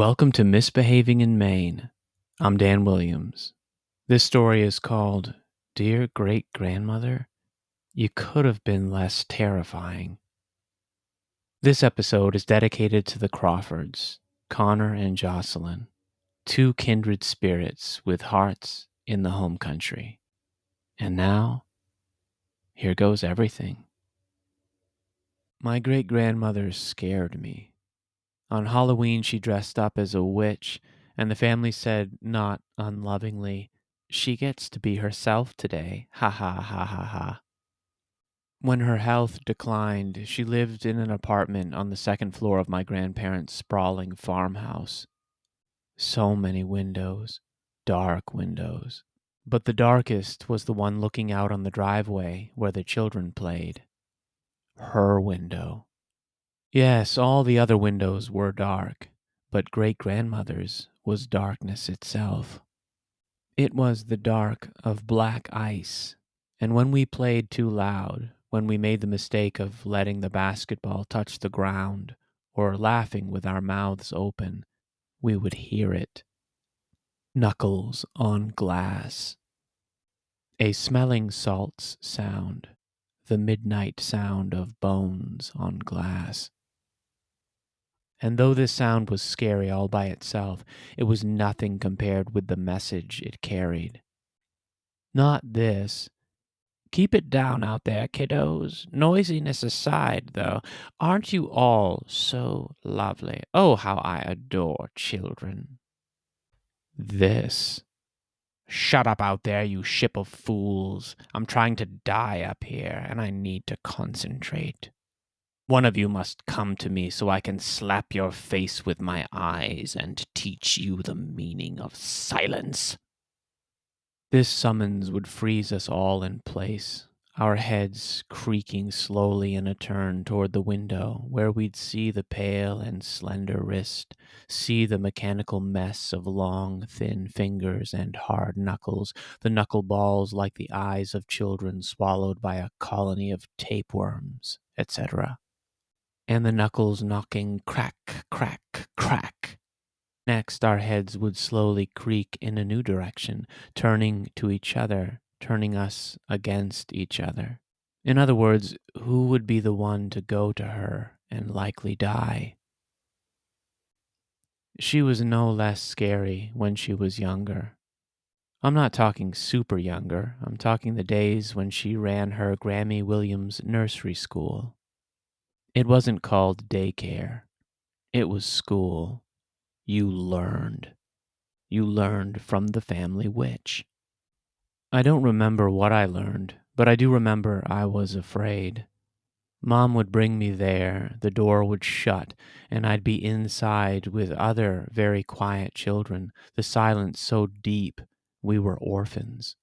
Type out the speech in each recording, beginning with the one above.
Welcome to Misbehaving in Maine. I'm Dan Williams. This story is called Dear Great Grandmother, You Could Have Been Less Terrifying. This episode is dedicated to the Crawfords, Connor and Jocelyn, two kindred spirits with hearts in the home country. And now, here goes everything. My great grandmother scared me. On Halloween, she dressed up as a witch, and the family said, not unlovingly, "She gets to be herself today. Ha ha ha ha ha." When her health declined, she lived in an apartment on the second floor of my grandparents' sprawling farmhouse. So many windows, dark windows. But the darkest was the one looking out on the driveway where the children played. Her window. Yes, all the other windows were dark, but great-grandmother's was darkness itself. It was the dark of black ice, and when we played too loud, when we made the mistake of letting the basketball touch the ground, or laughing with our mouths open, we would hear it. Knuckles on glass. A smelling salts sound, the midnight sound of bones on glass. And though this sound was scary all by itself, it was nothing compared with the message it carried. Not this. Keep it down out there, kiddos. Noisiness aside, though, aren't you all so lovely? Oh, how I adore children. This. Shut up out there, you ship of fools. I'm trying to die up here, and I need to concentrate. One of you must come to me so I can slap your face with my eyes and teach you the meaning of silence. This summons would freeze us all in place, our heads creaking slowly in a turn toward the window where we'd see the pale and slender wrist, see the mechanical mess of long, thin fingers and hard knuckles, the knuckle balls like the eyes of children swallowed by a colony of tapeworms, etc. And the knuckles knocking crack, crack, crack. Next, our heads would slowly creak in a new direction, turning to each other, turning us against each other. In other words, who would be the one to go to her and likely die? She was no less scary when she was younger. I'm not talking super younger. I'm talking the days when she ran her Grammy Williams nursery school. It wasn't called daycare. It was school. You learned. You learned from the family witch. I don't remember what I learned, but I do remember I was afraid. Mom would bring me there, the door would shut, and I'd be inside with other very quiet children, the silence so deep we were orphans.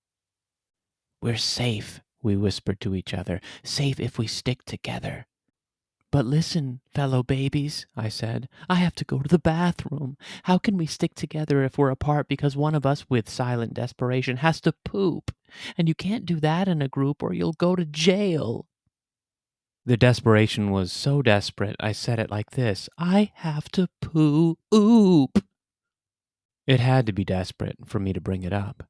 "We're safe," we whispered to each other, "safe if we stick together." "But listen, fellow babies," I said, "I have to go to the bathroom. How can we stick together if we're apart because one of us, with silent desperation, has to poop? And you can't do that in a group or you'll go to jail." The desperation was so desperate, I said it like this: "I have to poo-oop." It had to be desperate for me to bring it up.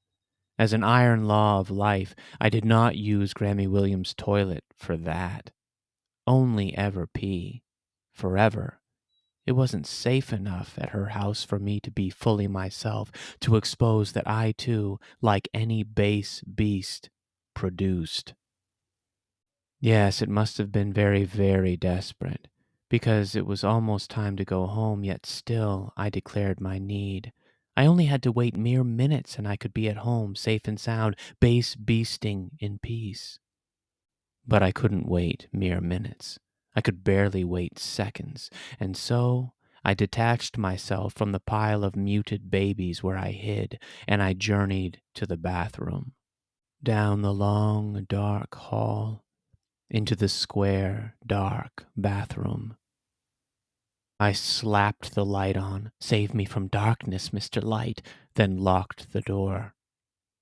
As an iron law of life, I did not use Grammy Williams' toilet for that. Only ever pee. Forever. It wasn't safe enough at her house for me to be fully myself, to expose that I too, like any base beast, produced. Yes, it must have been very, very desperate, because it was almost time to go home, yet still I declared my need. I only had to wait mere minutes and I could be at home, safe and sound, base beasting in peace. But I couldn't wait mere minutes. I could barely wait seconds, and so I detached myself from the pile of muted babies where I hid, and I journeyed to the bathroom. Down the long, dark hall, into the square, dark bathroom. I slapped the light on. "Save me from darkness, Mr. Light," then locked the door.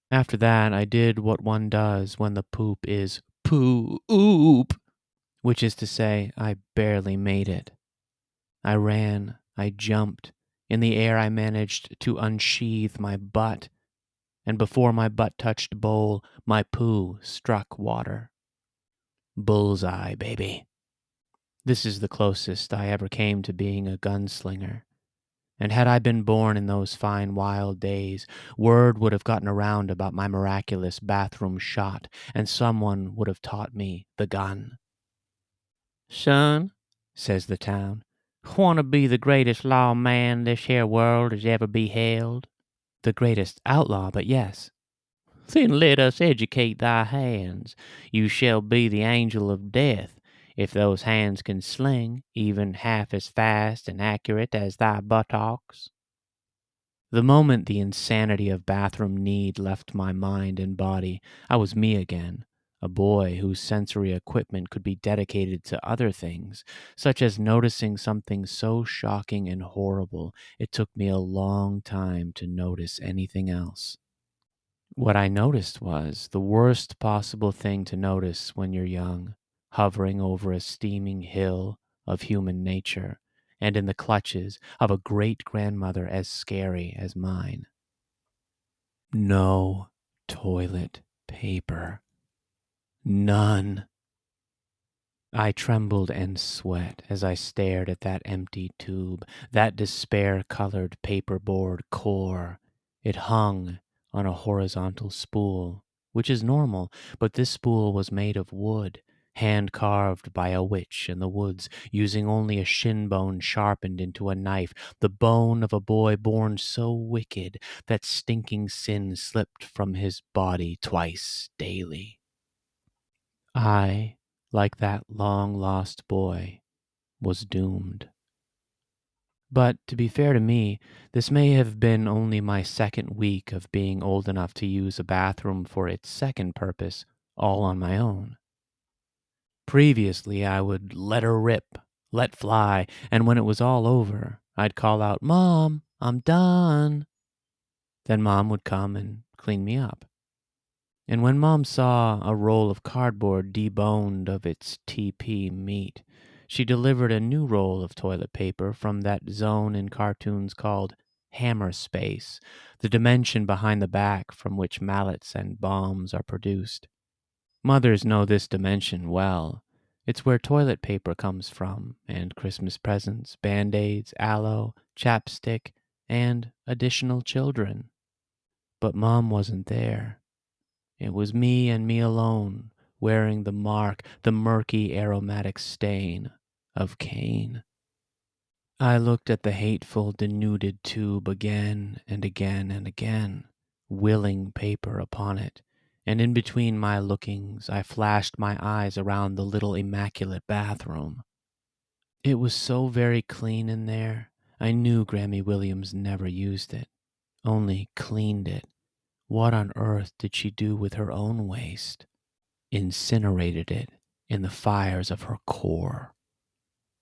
After that, I did what one does when the poop is poo-oop, which is to say, I barely made it. I ran, I jumped, In the air I managed to unsheath my butt, and before my butt touched bowl, my poo struck water. Bullseye, baby. This is the closest I ever came to being a gunslinger. And had I been born in those fine wild days, word would have gotten around about my miraculous bathroom shot, and someone would have taught me the gun. "Son," says the town, "wanna be the greatest lawman this here world has ever beheld?" The greatest outlaw, but yes. "Then let us educate thy hands. You shall be the angel of death, if those hands can sling, even half as fast and accurate as thy buttocks." The moment the insanity of bathroom need left my mind and body, I was me again, a boy whose sensory equipment could be dedicated to other things, such as noticing something so shocking and horrible it took me a long time to notice anything else. What I noticed was the worst possible thing to notice when you're young, hovering over a steaming hill of human nature and in the clutches of a great-grandmother as scary as mine. No toilet paper. None. I trembled and sweat as I stared at that empty tube, that despair-colored paperboard core. It hung on a horizontal spool, which is normal, but this spool was made of wood, hand-carved by a witch in the woods, using only a shin bone sharpened into a knife, the bone of a boy born so wicked that stinking sin slipped from his body twice daily. I, like that long-lost boy, was doomed. But to be fair to me, this may have been only my second week of being old enough to use a bathroom for its second purpose, all on my own. Previously, I would let her rip, let fly, and when it was all over, I'd call out, "Mom, I'm done." Then Mom would come and clean me up. And when Mom saw a roll of cardboard deboned of its TP meat, she delivered a new roll of toilet paper from that zone in cartoons called hammer space, the dimension behind the back from which mallets and bombs are produced. Mothers know this dimension well. It's where toilet paper comes from, and Christmas presents, Band-Aids, aloe, chapstick, and additional children. But Mom wasn't there. It was me and me alone, wearing the mark, the murky aromatic stain of Cain. I looked at the hateful denuded tube again and again and again, willing paper upon it, and in between my lookings I flashed my eyes around the little immaculate bathroom. It was so very clean in there, I knew Grammy Williams never used it, only cleaned it. What on earth did she do with her own waste? Incinerated it in the fires of her core.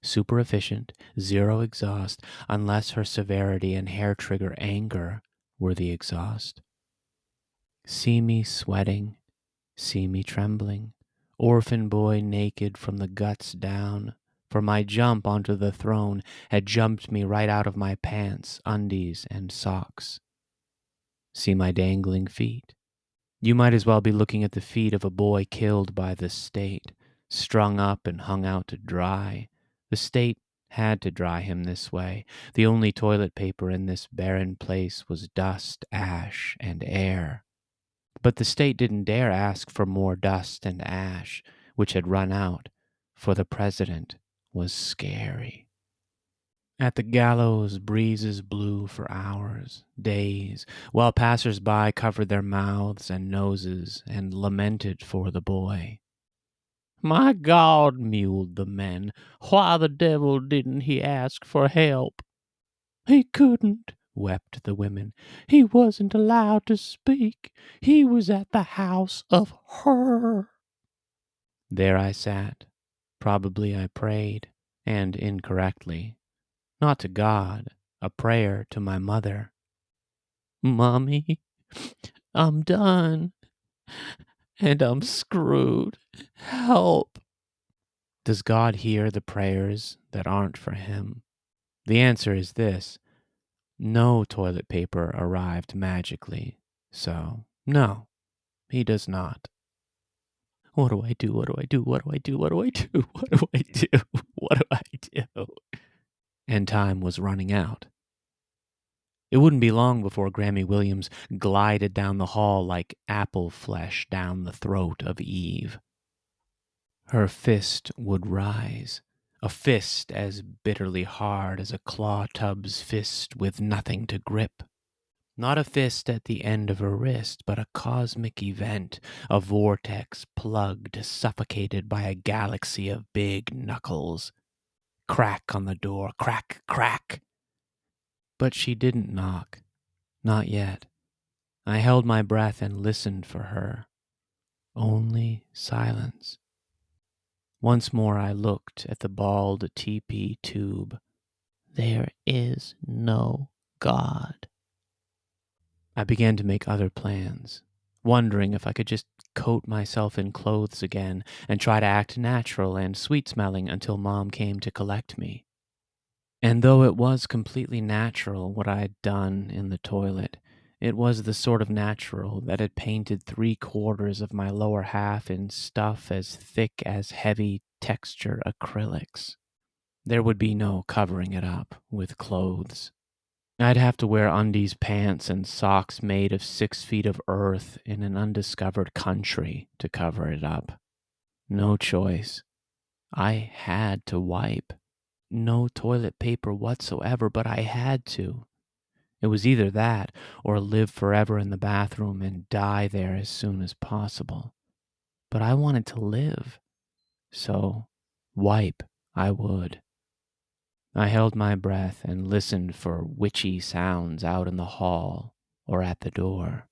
Super efficient, zero exhaust, unless her severity and hair-trigger anger were the exhaust. See me sweating, see me trembling, orphan boy naked from the guts down, for my jump onto the throne had jumped me right out of my pants, undies, and socks. See my dangling feet. You might as well be looking at the feet of a boy killed by the state, strung up and hung out to dry. The state had to dry him this way. The only toilet paper in this barren place was dust, ash, and air. But the state didn't dare ask for more dust and ash, which had run out, for the president was scary. At the gallows, breezes blew for hours, days, while passers-by covered their mouths and noses and lamented for the boy. "My God," mewed the men, "why the devil didn't he ask for help?" "He couldn't," wept the women. "He wasn't allowed to speak. He was at the house of her." There I sat. Probably I prayed, and incorrectly. Not to God, a prayer to my mother. "Mommy, I'm done, and I'm screwed. Help." Does God hear the prayers that aren't for him? The answer is this: No toilet paper arrived magically, so no, he does not. What do I do? What do I do? What do I do? What do I do? What do I do? What do I do? And time was running out. It wouldn't be long before Grammy Williams glided down the hall like apple flesh down the throat of Eve. Her fist would rise, a fist as bitterly hard as a claw tub's fist with nothing to grip. Not a fist at the end of her wrist, but a cosmic event, a vortex plugged, suffocated by a galaxy of big knuckles. Crack on the door, crack, crack. But she didn't knock. Not yet. I held my breath and listened for her. Only silence. Once more I looked at the bald TP tube. There is no God. I began to make other plans, wondering if I could just coat myself in clothes again and try to act natural and sweet-smelling until Mom came to collect me. And though it was completely natural what I had done in the toilet, it was the sort of natural that had painted 3/4 of my lower half in stuff as thick as heavy texture acrylics. There would be no covering it up with clothes. I'd have to wear undies, pants, and socks made of 6 feet of earth in an undiscovered country to cover it up. No choice. I had to wipe. No toilet paper whatsoever, but I had to. It was either that or live forever in the bathroom and die there as soon as possible. But I wanted to live, so wipe I would. I held my breath and listened for witchy sounds out in the hall or at the door.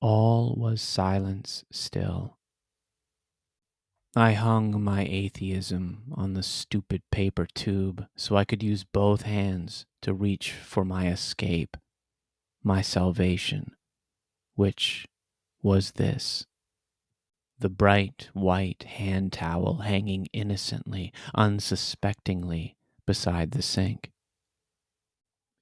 All was silence still. I hung my atheism on the stupid paper tube so I could use both hands to reach for my escape, my salvation, which was this: the bright white hand towel hanging innocently, unsuspectingly beside the sink.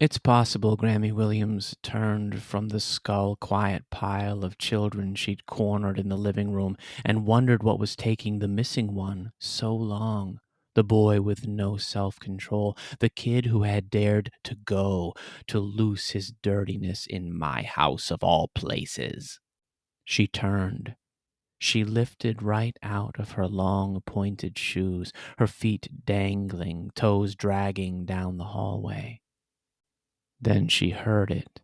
It's possible Grammy Williams turned from the skull-quiet pile of children she'd cornered in the living room and wondered what was taking the missing one so long. The boy with no self-control, the kid who had dared to go, to loose his dirtiness in my house of all places. She turned. She lifted right out of her long pointed shoes, her feet dangling, toes dragging down the hallway. Then she heard it.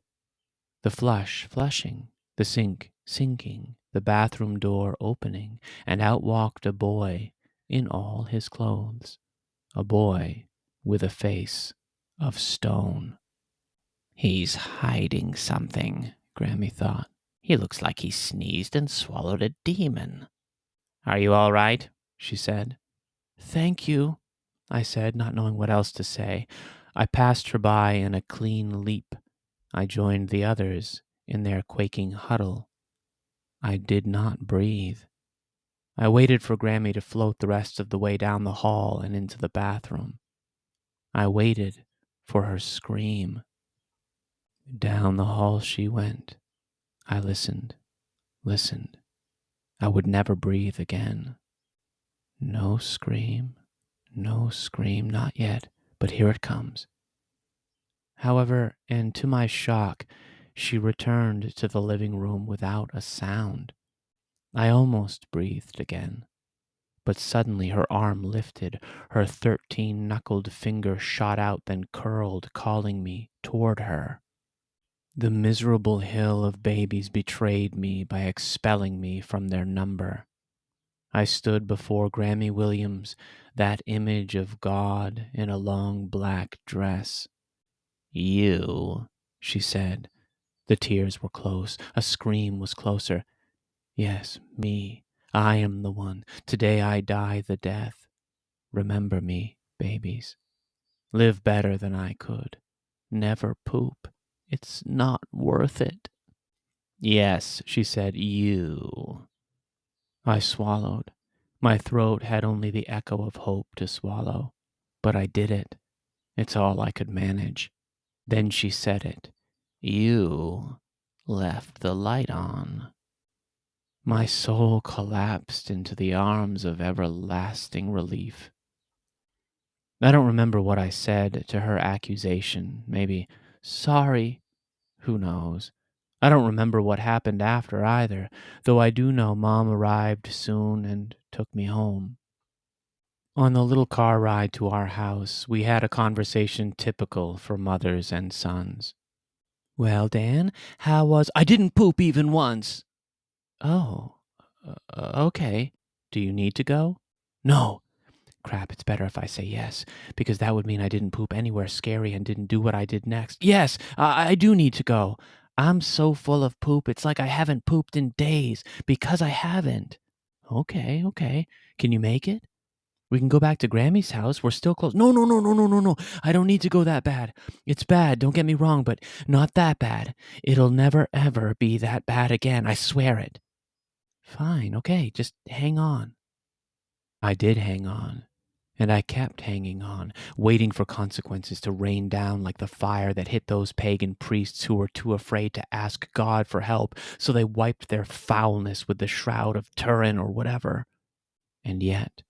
The flush flushing, the sink sinking, the bathroom door opening, and out walked a boy in all his clothes. A boy with a face of stone. He's hiding something, Grammy thought. He looks like he sneezed and swallowed a demon. Are you all right? She said. Thank you, I said, not knowing what else to say. I passed her by in a clean leap. I joined the others in their quaking huddle. I did not breathe. I waited for Grammy to float the rest of the way down the hall and into the bathroom. I waited for her scream. Down the hall she went. I listened. I would never breathe again. No scream, not yet, but here it comes. However, and to my shock, she returned to the living room without a sound. I almost breathed again, but suddenly her arm lifted, her 13-knuckled finger shot out, then curled, calling me toward her. The miserable hill of babies betrayed me by expelling me from their number. I stood before Grammy Williams, that image of God in a long black dress. You, she said. The tears were close. A scream was closer. Yes, me. I am the one. Today I die the death. Remember me, babies. Live better than I could. Never poop. It's not worth it. Yes, she said, you. I swallowed. My throat had only the echo of hope to swallow. But I did it. It's all I could manage. Then she said it. You left the light on. My soul collapsed into the arms of everlasting relief. I don't remember what I said to her accusation. Maybe, sorry, who knows? I don't remember what happened after either, though I do know Mom arrived soon and took me home. On the little car ride to our house, we had a conversation typical for mothers and sons. Well, Dan, how was. I didn't poop even once. Oh, okay. Do you need to go? No. Crap, it's better if I say yes, because that would mean I didn't poop anywhere scary and didn't do what I did next. Yes, I do need to go. I'm so full of poop, it's like I haven't pooped in days, because I haven't. Okay, okay. Can you make it? We can go back to Grammy's house. We're still close. No, no, no, no, no, no, no. I don't need to go that bad. It's bad, don't get me wrong, but not that bad. It'll never, ever be that bad again. I swear it. Fine, okay, just hang on. I did hang on. And I kept hanging on, waiting for consequences to rain down like the fire that hit those pagan priests who were too afraid to ask God for help, so they wiped their foulness with the shroud of Turin or whatever. And yet,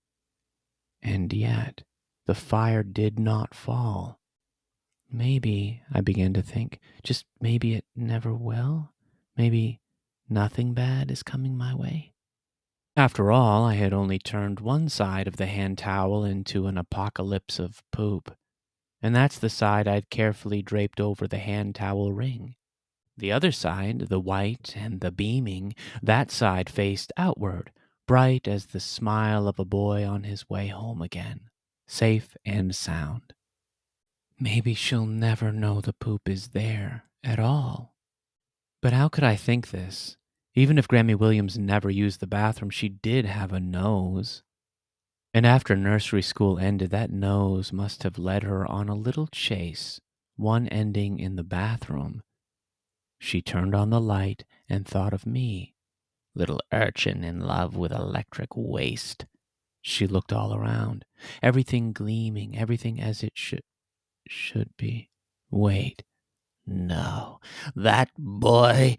the fire did not fall. Maybe, I began to think, just maybe it never will. Maybe nothing bad is coming my way. After all, I had only turned one side of the hand towel into an apocalypse of poop, and that's the side I'd carefully draped over the hand towel ring. The other side, the white and the beaming, that side faced outward, bright as the smile of a boy on his way home again, safe and sound. Maybe she'll never know the poop is there at all. But how could I think this? Even if Grammy Williams never used the bathroom, she did have a nose. And after nursery school ended, that nose must have led her on a little chase, one ending in the bathroom. She turned on the light and thought of me, little urchin in love with electric waste. She looked all around, everything gleaming, everything as it should be. Wait, no, that boy.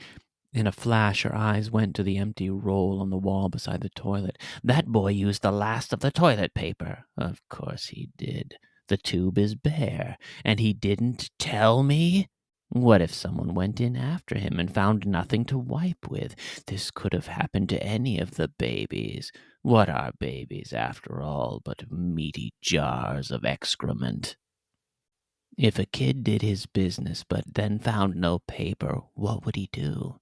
In a flash, her eyes went to the empty roll on the wall beside the toilet. That boy used the last of the toilet paper. Of course he did. The tube is bare, and he didn't tell me? What if someone went in after him and found nothing to wipe with? This could have happened to any of the babies. What are babies, after all, but meaty jars of excrement? If a kid did his business but then found no paper, what would he do?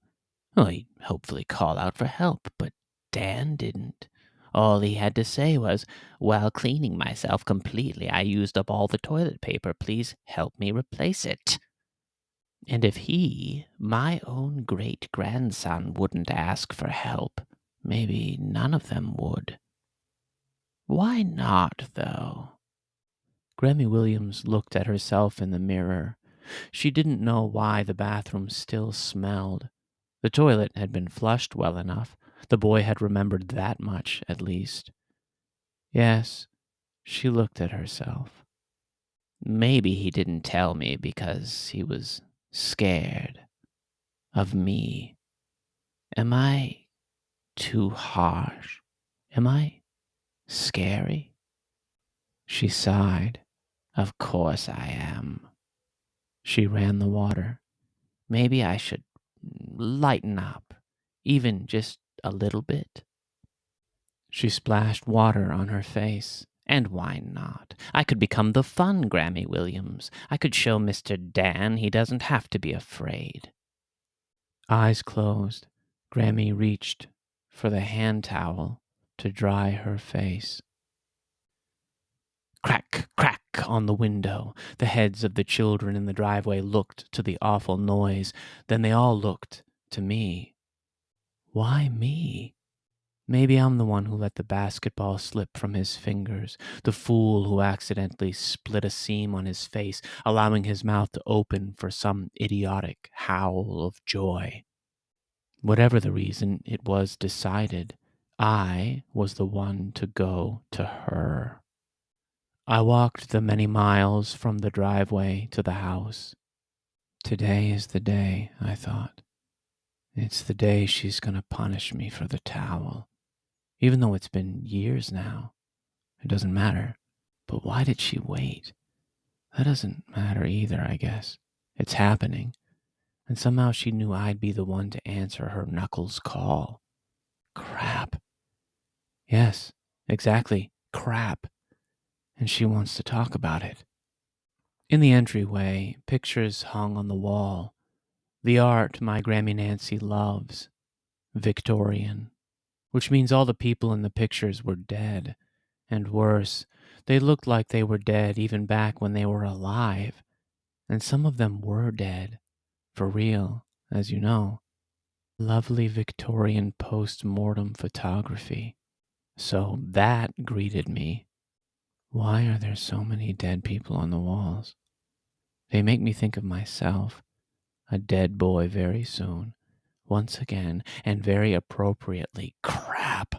Well, he'd hopefully call out for help, but Dan didn't. All he had to say was, "While cleaning myself completely, I used up all the toilet paper. Please help me replace it." And if he, my own great-grandson, wouldn't ask for help, maybe none of them would. Why not, though? Grammy Williams looked at herself in the mirror. She didn't know why the bathroom still smelled. The toilet had been flushed well enough. The boy had remembered that much, at least. Yes, she looked at herself. Maybe he didn't tell me because he was scared of me. Am I too harsh? Am I scary? She sighed. Of course I am. She ran the water. Maybe I should lighten up, even just a little bit. She splashed water on her face. And why not? I could become the fun Grammy Williams. I could show Mr. Dan he doesn't have to be afraid. Eyes closed, Grammy reached for the hand towel to dry her face. Crack, crack on the window. The heads of the children in the driveway looked to the awful noise. Then they all looked to me. Why me? Maybe I'm the one who let the basketball slip from his fingers, the fool who accidentally split a seam on his face, allowing his mouth to open for some idiotic howl of joy. Whatever the reason, it was decided. I was the one to go to her. I walked the many miles from the driveway to the house. Today is the day, I thought. It's the day she's gonna punish me for the towel. Even though it's been years now, it doesn't matter. But why did she wait? That doesn't matter either, I guess. It's happening. And somehow she knew I'd be the one to answer her knuckles call. Crap. Yes, exactly. Crap. And she wants to talk about it. In the entryway, pictures hung on the wall. The art my Grammy Nancy loves. Victorian. Which means all the people in the pictures were dead. And worse, they looked like they were dead even back when they were alive. And some of them were dead. For real, as you know. Lovely Victorian post-mortem photography. So that greeted me. Why are there so many dead people on the walls? They make me think of myself, a dead boy very soon, once again, and very appropriately. Crap!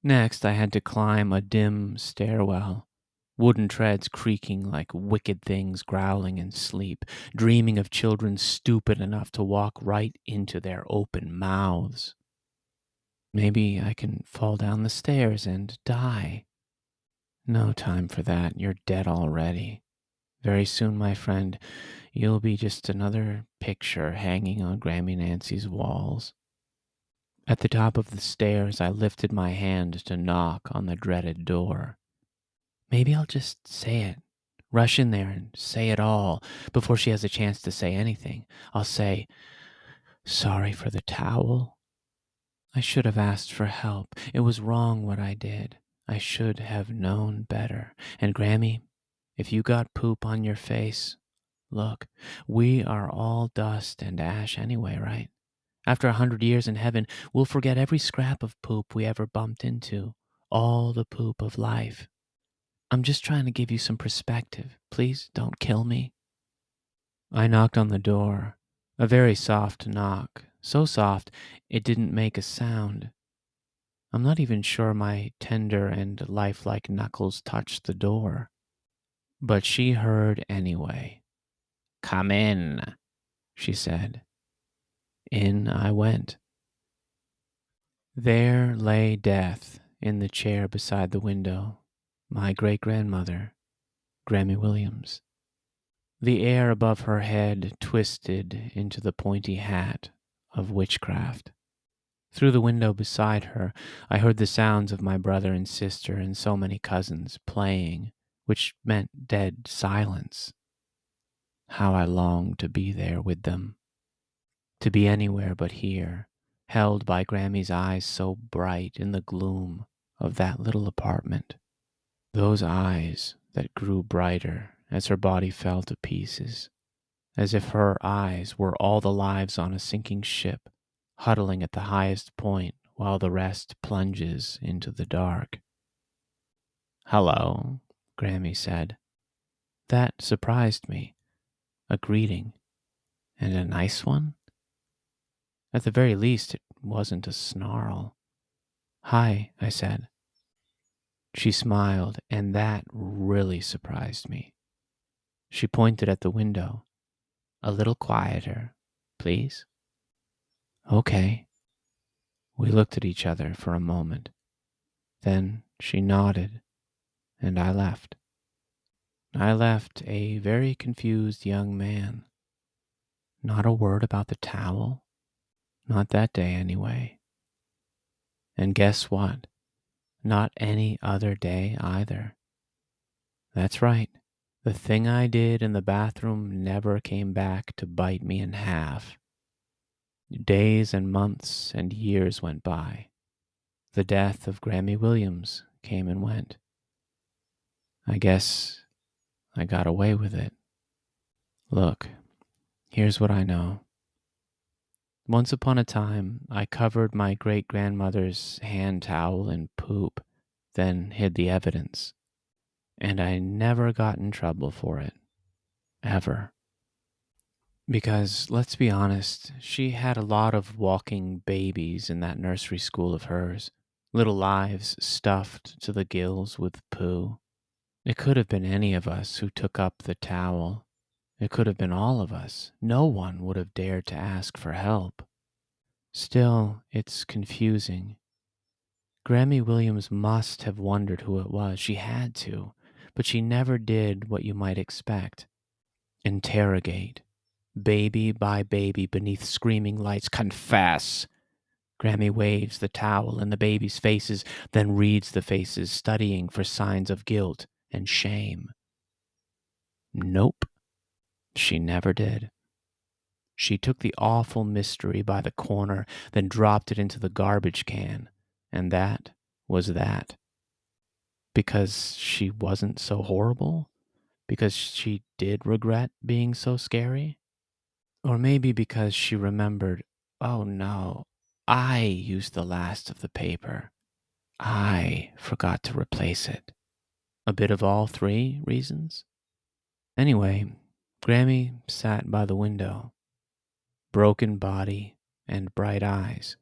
Next, I had to climb a dim stairwell, wooden treads creaking like wicked things growling in sleep, dreaming of children stupid enough to walk right into their open mouths. Maybe I can fall down the stairs and die. No time for that. You're dead already. Very soon, my friend, you'll be just another picture hanging on Grammy Nancy's walls. At the top of the stairs, I lifted my hand to knock on the dreaded door. Maybe I'll just say it. Rush in there and say it all before she has a chance to say anything. I'll say, sorry for the towel. I should have asked for help. It was wrong what I did. I should have known better. And Grammy, if you got poop on your face, look, we are all dust and ash anyway, right? After 100 years in heaven, we'll forget every scrap of poop we ever bumped into, all the poop of life. I'm just trying to give you some perspective. Please don't kill me. I knocked on the door, a very soft knock, so soft it didn't make a sound. I'm not even sure my tender and lifelike knuckles touched the door. But she heard anyway. Come in, she said. In I went. There lay Death in the chair beside the window, my great-grandmother, Grammy Williams. The air above her head twisted into the pointy hat of witchcraft. Through the window beside her, I heard the sounds of my brother and sister and so many cousins playing, which meant dead silence. How I longed to be there with them. To be anywhere but here, held by Grammy's eyes so bright in the gloom of that little apartment. Those eyes that grew brighter as her body fell to pieces, as if her eyes were all the lives on a sinking ship, huddling at the highest point while the rest plunges into the dark. Hello, Grammy said. That surprised me. A greeting, and a nice one? At the very least, it wasn't a snarl. Hi, I said. She smiled, and that really surprised me. She pointed at the window. A little quieter, please. Okay. We looked at each other for a moment. Then she nodded, and I left. I left a very confused young man. Not a word about the towel. Not that day, anyway. And guess what? Not any other day either. That's right. The thing I did in the bathroom never came back to bite me in half. Days and months and years went by. The death of Grammy Williams came and went. I guess I got away with it. Look, here's what I know. Once upon a time, I covered my great-grandmother's hand towel in poop, then hid the evidence. And I never got in trouble for it. Ever. Because, let's be honest, she had a lot of walking babies in that nursery school of hers, little lives stuffed to the gills with poo. It could have been any of us who took up the towel. It could have been all of us. No one would have dared to ask for help. Still, it's confusing. Grammy Williams must have wondered who it was. She had to, but she never did what you might expect. Interrogate. Baby by baby beneath screaming lights. Confess! Grammy waves the towel in the baby's faces, then reads the faces, studying for signs of guilt and shame. Nope, she never did. She took the awful mystery by the corner, then dropped it into the garbage can, and that was that. Because she wasn't so horrible? Because she did regret being so scary? Or maybe because she remembered, oh no, I used the last of the paper. I forgot to replace it. A bit of all three reasons? Anyway, Grammy sat by the window, broken body and bright eyes.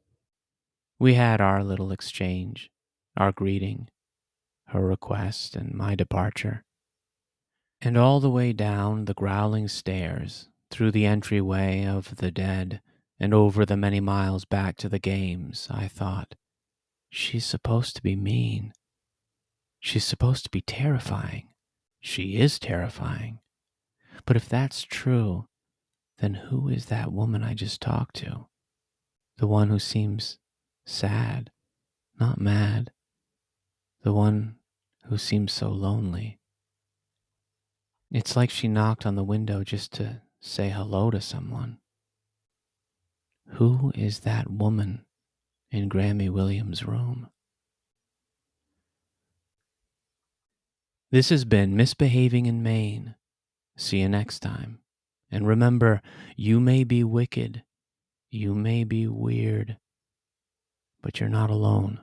We had our little exchange, our greeting, her request and my departure. And all the way down the growling stairs, through the entryway of the dead, and over the many miles back to the games, I thought, she's supposed to be mean. She's supposed to be terrifying. She is terrifying. But if that's true, then who is that woman I just talked to? The one who seems sad, not mad. The one who seems so lonely. It's like she knocked on the window just to say hello to someone. Who is that woman in Grammy Williams' room? This has been Misbehaving in Maine. See you next time. And remember, you may be wicked, you may be weird, but you're not alone.